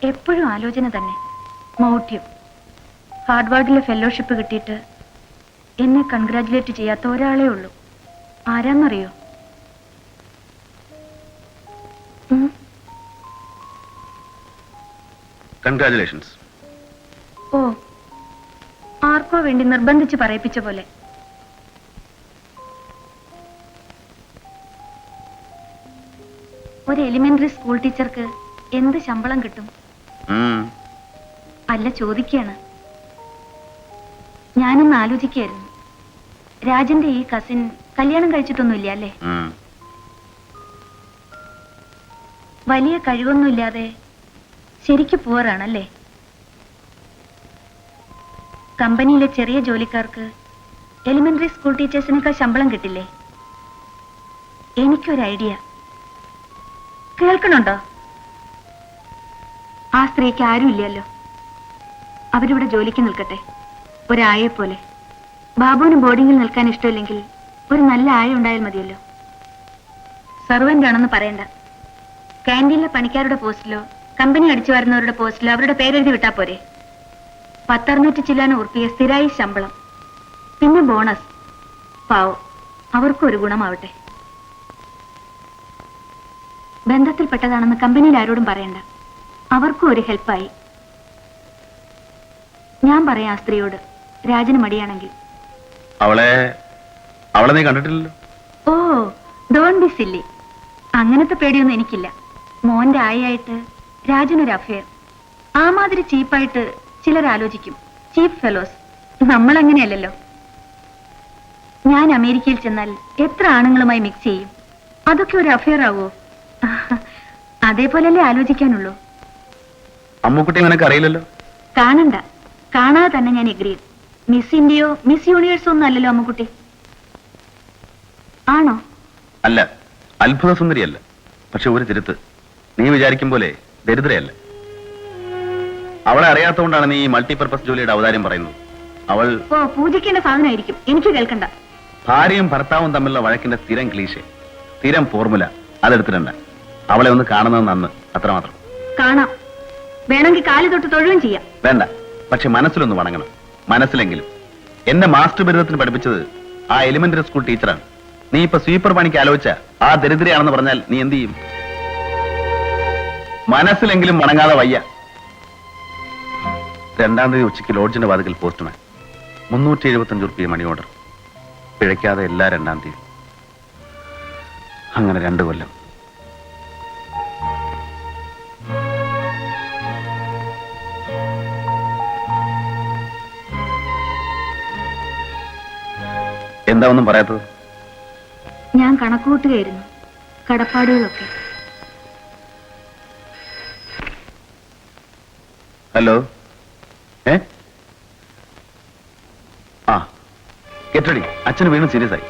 എപ്പോഴും ആലോചന തന്നെ. മൗഢ്യം. ഹാർഡ്വാർഡിലെ ഫെലോഷിപ്പ് കിട്ടിയിട്ട് എന്നെ കൺഗ്രാജുലേറ്റ് ചെയ്യാത്ത ഒരാളേ ഉള്ളൂ. ആരാന്നറിയോ? കൺഗ്രാജുലേഷൻസ്. ഓ, ആർക്കോ വേണ്ടി നിർബന്ധിച്ച് പറയിപ്പിച്ച പോലെ. ഒരു എലിമെന്ററി സ്കൂൾ ടീച്ചർക്ക് എന്ത് ശമ്പളം കിട്ടും? അല്ല, ചോദിക്കാണ്. ഞാനൊന്ന് ആലോചിക്കായിരുന്നു. രാജന്റെ ഈ കസിൻ കല്യാണം കഴിച്ചിട്ടൊന്നുമില്ല അല്ലേ? വലിയ കഴിവൊന്നുമില്ലാതെ ശരിക്ക് പോവാറാണല്ലേ? കമ്പനിയിലെ ചെറിയ ജോലിക്കാർക്ക് എലിമെന്ററി സ്കൂൾ ടീച്ചേഴ്സിനേക്കാൾ ശമ്പളം കിട്ടില്ലേ? എനിക്കൊരു ഐഡിയ. കേൾക്കണുണ്ടോ? ആ സ്ത്രീക്ക് ആരുമില്ലല്ലോ. അവരിവിടെ ജോലിക്ക് നിൽക്കട്ടെ, ഒരായെ പോലെ. ബാബുവിന് ബോർഡിങ്ങിൽ നിൽക്കാൻ ഇഷ്ടമില്ലെങ്കിൽ ഒരു നല്ല ആയ ഉണ്ടായാൽ മതിയല്ലോ. സർവന്റ് ആണെന്ന് പറയണ്ട. കാന്റീനിലെ പണിക്കാരുടെ പോസ്റ്റിലോ കമ്പനി അടിച്ചു വരുന്നവരുടെ പോസ്റ്റിലോ അവരുടെ പേരെഴുതി വിട്ടാ പോരെ. 10-600 ചില്ലാൻ ഉറുപ്പിക സ്ഥിരായി ശമ്പളം, പിന്നെ ബോണസ്. പാവം, അവർക്കും ഒരു ഗുണമാവട്ടെ. ബന്ധത്തിൽപ്പെട്ടതാണെന്ന് കമ്പനിയിൽ ആരോടും പറയണ്ട. അവർക്കും ഒരു ഹെൽപ്പായി. ഞാൻ പറയാം ആ സ്ത്രീയോട്, രാജന് മടിയാണെങ്കിൽ. അവളെ നീ കണ്ടിട്ടില്ലല്ലോ. ഓ, ഡോണ്ട് ബി സില്ലി. അങ്ങനത്തെ പേടിയൊന്നും എനിക്കില്ല. മോന്റെ ആയായിട്ട് രാജനൊരു അഫയർ. ആ മാതിരി ചീപ്പായിട്ട് ചിലർ ആലോചിക്കും. ചീപ്പ് ഫെലോസ്. നമ്മൾ അങ്ങനെയല്ലല്ലോ. ഞാൻ അമേരിക്കയിൽ ചെന്നാൽ എത്ര ആണുങ്ങളുമായി മിക്സ് ചെയ്യും. അതൊക്കെ ഒരു അഫയർ ആവോ? അതേപോലല്ലേ ആലോചിക്കാനുള്ളൂ. അമ്മുക്കുട്ടി നിനക്ക് അറിയില്ലല്ലോ. കാണണ്ട. കാണാതെ തന്നെ ഞാൻ എഗ്രി. മിസ് ഇന്ത്യയോ മിസ് യൂണിവേഴ്സോ ഒന്നും അല്ലല്ലോ അമ്മുക്കുട്ടി. ആണോ? അല്ല, അത്ഭുത സുന്ദരിയല്ല. പക്ഷെ ഒരു തിരുത്ത്, നീ വിചാരിക്കും പോലെ ദരിദ്രയല്ല. അവളെ അറിയാത്തതുകൊണ്ടാണ് നീ മൾട്ടിപർപ്പസ് ജോലിയുടെ അവതാരം പറയുന്നത്. അവൾ പൂജിക്കേണ്ട സാധനമായിരിക്കും. എനിക്ക് കേൾക്കണ്ട. ഭാര്യയും ഭർത്താവും തമ്മിലുള്ള വഴക്കിന്റെ സ്ഥിരം ക്ലീശേ, സ്ഥിരം ഫോർമുല അതെടുത്തിട്ടുണ്ട്. അവളെ ഒന്ന് കാണുന്നത് നന്ന്, അത്രമാത്രം. കാണാം. വേണമെങ്കിൽ കാല് തൊട്ട് തൊഴുകയും ചെയ്യാം. വേണ്ട, പക്ഷെ മനസ്സിലൊന്ന് വണങ്ങണം. മനസ്സിലെങ്കിലും. എന്റെ മാസ്റ്റർ ബിരുദത്തിന് പഠിപ്പിച്ചത് ആ എലിമെന്ററി സ്കൂൾ ടീച്ചറാണ്. നീ ഇപ്പൊ സ്വീപ്പർ പണിക്ക് ആലോചിച്ച ആ ദരിദ്രയാണെന്ന് പറഞ്ഞാൽ നീ എന്ത് ചെയ്യും? മനസ്സിലെങ്കിലും വണങ്ങാതെ വയ്യ. 2-ാം തീയതി ഉച്ചയ്ക്ക് ലോഡ്ജിന്റെ വാതിക്കൽ പോസ്റ്റ്മാൻ. 375 ഉറുപ്പിക മണി ഓർഡർ. പിഴയ്ക്കാതെ എല്ലാ 2-ാം തീയതി. അങ്ങനെ 2 കൊല്ലം. എന്താ ഒന്നും പറയാത്തത്? ഞാൻ കണക്കുകൂട്ടുകയായിരുന്നു കടപ്പാടുകളൊക്കെ. ഹലോ. ആ, കെട്ടടി. അച്ഛന് വീണ്ടും സീരിയസ് ആയി.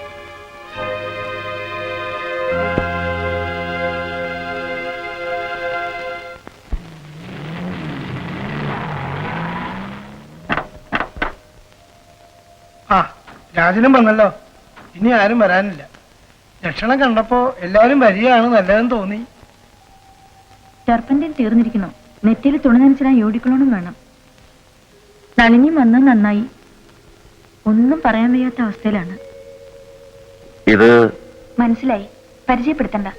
രാജനും വന്നല്ലോ. ഇനി ആരും വരാനില്ല. ലക്ഷണം കണ്ടപ്പോ എല്ലാവരും വരികയാണ് നല്ലതെന്ന് തോന്നി. ടർപ്പന്റൈൻ തീർന്നിരിക്കുന്നു. നെറ്റിയിൽ തുണി നനച്ചിടാൻ യോടിക്കളോണം വേണം. നളിനിയും വന്ന് നന്നായി. ഒന്നും പറയാൻ വയ്യാത്ത അവസ്ഥയിലാണ്. ഇത് മനസ്സിലായി. പരിചയപ്പെടുത്തണ്ട.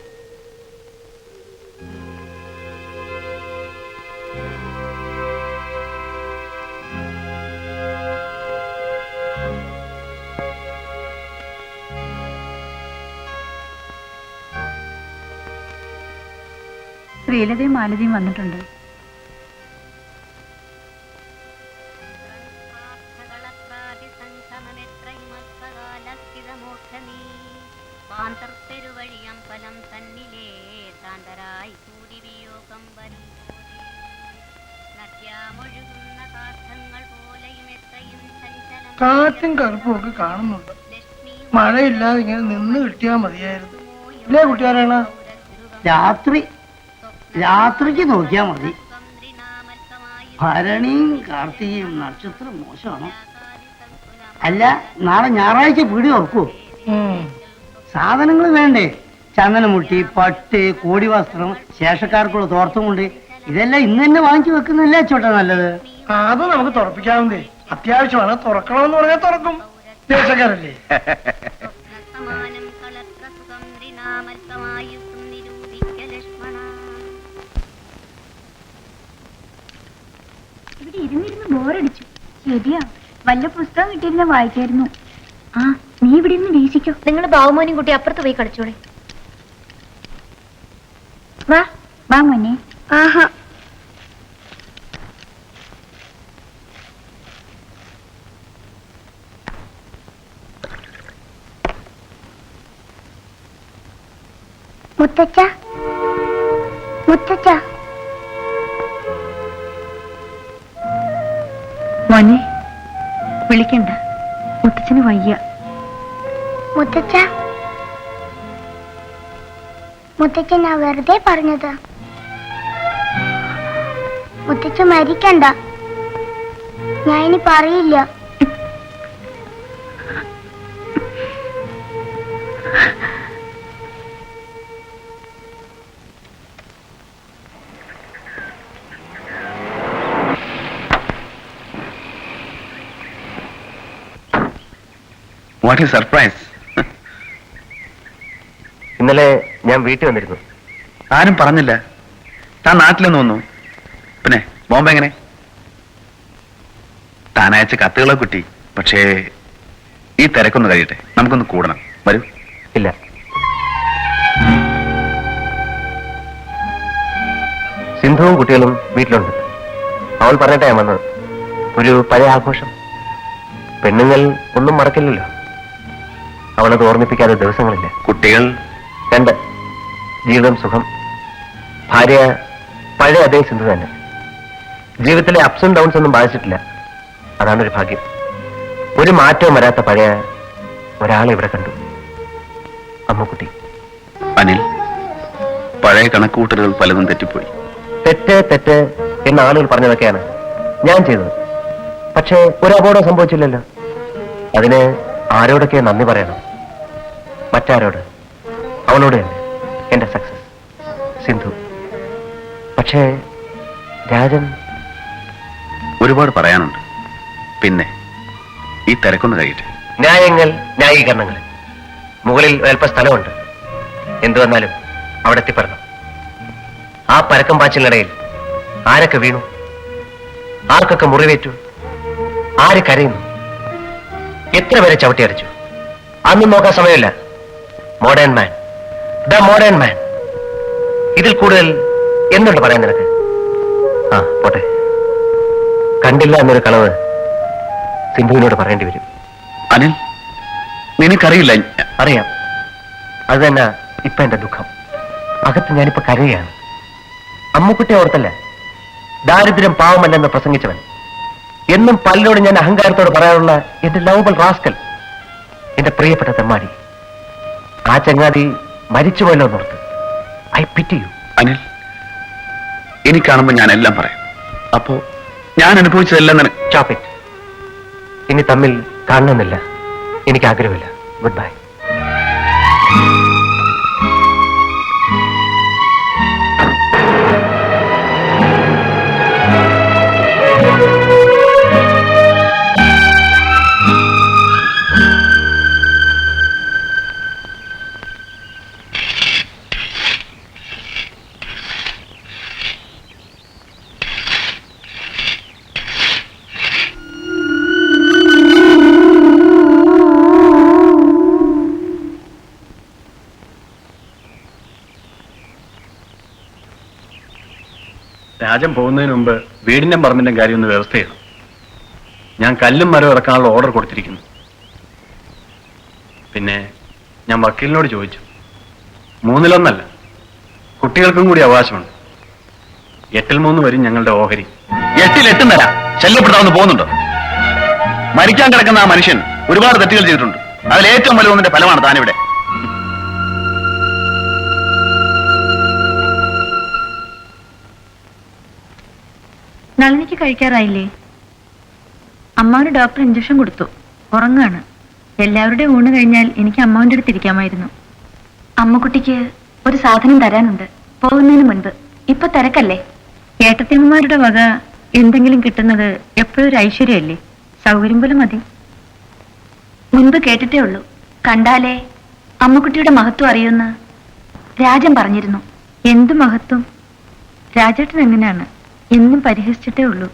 ശ്രീലതയും മാലതിയും വന്നിട്ടുണ്ട്. കാറ്റും കറുപ്പും ഒക്കെ കാണുന്നുണ്ട്. മഴയില്ലാതെ ഇങ്ങനെ നിന്ന് കിട്ടിയാൽ മതിയായിരുന്നു. ഇല്ലേ കുട്ടിയാരാണ്? രാത്രിക്ക് നോക്കിയാ മതി. ഭരണിയും കാർത്തികയും നക്ഷത്രം മോശമാണ്. അല്ല, നാളെ ഞായറാഴ്ച പീടി ഓർക്കൂ. സാധനങ്ങൾ വേണ്ടേ? ചന്ദനമുട്ടി, പട്ട്, കോടി വസ്ത്രം, ശേഷക്കാർക്കുള്ള തോർത്തും കൊണ്ട് ഇതെല്ലാം ഇന്ന് തന്നെ വാങ്ങിച്ചു വെക്കുന്നില്ലേ ചോട്ടാ നല്ലത്? അത് നമുക്ക് തുറപ്പിക്കാവുന്നേ. അത്യാവശ്യമാണ്, തുറക്കണമെന്ന് പറഞ്ഞാൽ തുറക്കും. ദേശക്കാരല്ലേ? ഇവിടെ ഇരുന്നിരുന്ന് ബോറടിച്ചു. ശരിയാ, വല്ല പുസ്തകം കിട്ടിയിരുന്ന വായിക്കായിരുന്നു. ആ, നീ ഇവിടെ ഇരുന്ന് വീശിക്കോ. നിങ്ങൾ ബാബുമോനും കുട്ടി അപ്പുറത്ത് പോയി കളിച്ചോളെ. വാ വാ മോനെ. ആഹാ, മുത്തച്ഛ മുത്തച്ഛ. മോനെ വിളിക്കണ്ട, മുത്തച്ഛന് വയ്യ. മുത്തച്ഛ മുത്തച്ഛൻ ഞാൻ വെറുതെ പറഞ്ഞത്. മുത്തച്ഛ മരിക്കണ്ട, ഞാൻ ഇനി പറയില്ല. What A surprise. ഇന്നലെ ഞാൻ വീട്ടിൽ വന്നിരുന്നു. ആരും പറഞ്ഞില്ല. താൻ നാട്ടിലെന്ന് തോന്നുന്നു. പിന്നെ ബോംബെ എങ്ങനെ? താൻ അയച്ച കത്തുകളെ കുട്ടി. പക്ഷേ ഈ തിരക്കൊന്ന് കഴിയട്ടെ, നമുക്കൊന്ന് കൂടണം. വരൂ. ഇല്ല, സിന്ധുവും കുട്ടികളും വീട്ടിലുണ്ട്. അവൾ പറഞ്ഞിട്ടാ ഞാൻ വന്നത്. ഒരു പഴയ ആഘോഷം. പെണ്ണുങ്ങൾ ഒന്നും മറക്കില്ലല്ലോ. അവളത് ഓർമ്മിപ്പിക്കാതെ ദിവസങ്ങളില്ല. കുട്ടികൾ 2. ജീവിതം സുഖം. ഭാര്യ പഴയ അതേ സിന്ധു തന്നെ. ജീവിതത്തിലെ അപ്സ് ആൻഡ് ഡൗൺസ് ഒന്നും ബാധിച്ചിട്ടില്ല. അതാണ് ഒരു ഭാഗ്യം. ഒരു മാറ്റവും വരാത്ത പഴയ ഒരാളെ ഇവിടെ കണ്ടു. അമ്മുക്കുട്ടി. അനിൽ, പഴയ കണക്കുകൂട്ടലുകൾ പലതും തെറ്റിപ്പോയി. തെറ്റ് തെറ്റ് എന്ന ആളുകൾ പറഞ്ഞതൊക്കെയാണ് ഞാൻ ചെയ്തത്. പക്ഷേ ഒരു അപകടം സംഭവിച്ചില്ലല്ലോ. അതിന് ആരോടൊക്കെ നന്ദി പറയണം? മറ്റാരോട്? അവളോട് തന്നെ എന്റെ സക്സസ്, സിന്ധു. പക്ഷേ രാജൻ. ഒരുപാട് പറയാനുണ്ട്. പിന്നെ ഈ തിരക്കൊന്ന് കഴിയട്ടെ. ന്യായങ്ങൾ, ന്യായീകരണങ്ങൾ. മുകളിൽ ഒരൽപ്പ സ്ഥലമുണ്ട്. എന്തു വന്നാലും അവിടെ എത്തിപ്പെടണം. ആ പരക്കം പാച്ചിലിനിടയിൽ ആരൊക്കെ വീണു, ആർക്കൊക്കെ മുറിവേറ്റു, ആര് കരയുന്നു, എത്ര പേരെ ചവിട്ടിയടിച്ചു, അന്നും നോക്കാൻ സമയമില്ല. മോഡേൺ മാൻ, ദ മോഡേൺ മാൻ. ഇതിൽ കൂടുതൽ എന്തുണ്ട് പറയാൻ നിനക്ക്? ആ പോട്ടെ. കണ്ടില്ല എന്നൊരു കളവ് സിന്ധുവിനോട് പറയേണ്ടി വരും. അനിൽ, നിനക്കറിയില്ല. അറിയാം. അത് തന്നെ ഇപ്പൊ എന്റെ ദുഃഖം. അകത്ത് ഞാനിപ്പോ കരയുകയാണ്. അമ്മുക്കുട്ടിയെ ഓർത്തല്ല, ദാരിദ്ര്യം പാവമല്ലെന്ന് പ്രസംഗിച്ചവൻ. എന്നും പലരോട് ഞാൻ അഹങ്കാരത്തോട് പറയാനുള്ള എന്റെ ലവബിൾ റാസ്കൽ, എന്റെ പ്രിയപ്പെട്ട തെമ്മാടി. ആ ചങ്ങാതി മരിച്ചുപോയല്ലോ എന്നോർത്ത് ഐ പിറ്റി യു. അനിൽ, എനിക്ക് കാണുമ്പോൾ ഞാൻ എല്ലാം പറയാം. അപ്പോ ഞാൻ അനുഭവിച്ചതെല്ലാം നിനക്ക്. Stop it. ഇനി തമ്മിൽ കാണണമെന്നില്ല. എനിക്ക് ആഗ്രഹമില്ല. Good bye. രാജൻ പോകുന്നതിന് മുമ്പ് വീടിന്റെ പറമ്പിന്റെ കാര്യം ഒന്ന് വ്യവസ്ഥ ചെയ്യണം. ഞാൻ കല്ലും മരം ഇറക്കാനുള്ള ഓർഡർ കൊടുത്തിരിക്കുന്നു. പിന്നെ ഞാൻ വക്കീലിനോട് ചോദിച്ചു. 3-1 കുട്ടികൾക്കും കൂടി അവകാശമുണ്ട്. 8-3 വരും ഞങ്ങളുടെ ഓഹരി. 8 തരാം. ശല്യപ്പെടുത്താമെന്ന് പോകുന്നുണ്ടോ? മരിക്കാൻ കിടക്കുന്ന ആ മനുഷ്യൻ ഒരുപാട് തെറ്റുകൾ ചെയ്തിട്ടുണ്ട്. അതിൽ ഏറ്റവും വലുതൊന്നിന്റെ ഫലമാണ് താനിവിടെ. നളിനിക്ക് കഴിക്കാറായില്ലേ? അമ്മാവന് ഡോക്ടർ ഇഞ്ചക്ഷൻ കൊടുത്തു. ഉറങ്ങാണ്. എല്ലാവരുടെയും ഊണ് കഴിഞ്ഞാൽ എനിക്ക് അമ്മാവന്റെ അടുത്ത് ഇരിക്കാമായിരുന്നു. അമ്മക്കുട്ടിക്ക് ഒരു സാധനം തരാനുണ്ട് പോകുന്നതിന് മുൻപ്. ഇപ്പൊ തിരക്കല്ലേ? ഏട്ടത്തിയമ്മമാരുടെ വക എന്തെങ്കിലും കിട്ടുന്നത് എപ്പോഴും ഒരു ഐശ്വര്യമല്ലേ? സൗകര്യം പോലെ മതി. മുൻപ് കേട്ടിട്ടേ ഉള്ളൂ, കണ്ടാലേ അമ്മുക്കുട്ടിയുടെ മഹത്വം അറിയുമെന്ന് രാജൻ പറഞ്ഞിരുന്നു. എന്ത് മഹത്വം? രാജേട്ടൻ എങ്ങനെയാണ്? എന്നും പരിഹസിച്ചിട്ടേ ഉള്ളൂ.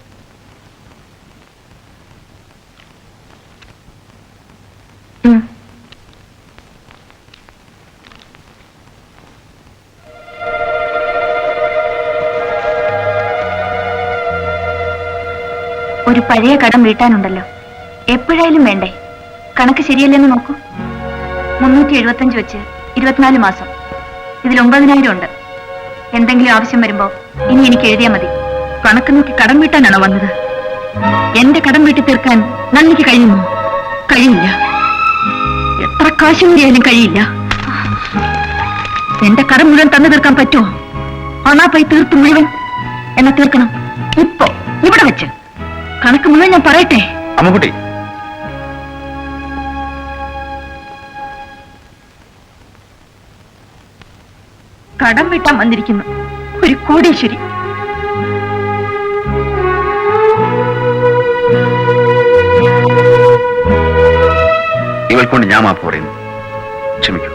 ഒരു പഴയ കടം വീട്ടാനുണ്ടല്ലോ, എപ്പോഴായാലും വേണ്ടേ? കണക്ക് ശരിയല്ലെന്ന് നോക്കൂ. 375 വെച്ച് 24 മാസം, ഇതിൽ 9,000 ഉണ്ട്. എന്തെങ്കിലും ആവശ്യം വരുമ്പോ ഇനി എനിക്ക് എഴുതിയാ മതി. കണക്ക് നോക്കി കടം വീട്ടാനാണോ വന്നത്? എന്റെ കടം വീട്ടി തീർക്കാൻ നന്ദിക്ക് കഴിയുമോ? കഴിയില്ല. എത്ര കാശ് കൂടിയാലും കഴിയില്ല. എന്റെ കടം മുഴുവൻ തന്നു തീർക്കാൻ പറ്റുമോ? അണാപ്പൈ തീർത്തു മുഴുവൻ എന്നെ തീർക്കണം. ഇപ്പോ ഇവിടെ വെച്ച് കണക്ക് മുഴുവൻ ഞാൻ പറയട്ടെ. അമ്മുക്കുട്ടി, കടം വീട്ടാൻ വന്നിരിക്കുന്നു ഒരു കോടീശ്വരി. ഇവൾക്കൊണ്ട് ഞാൻ മാപ്പ് പറയുന്നു. ക്ഷമിക്കൂ.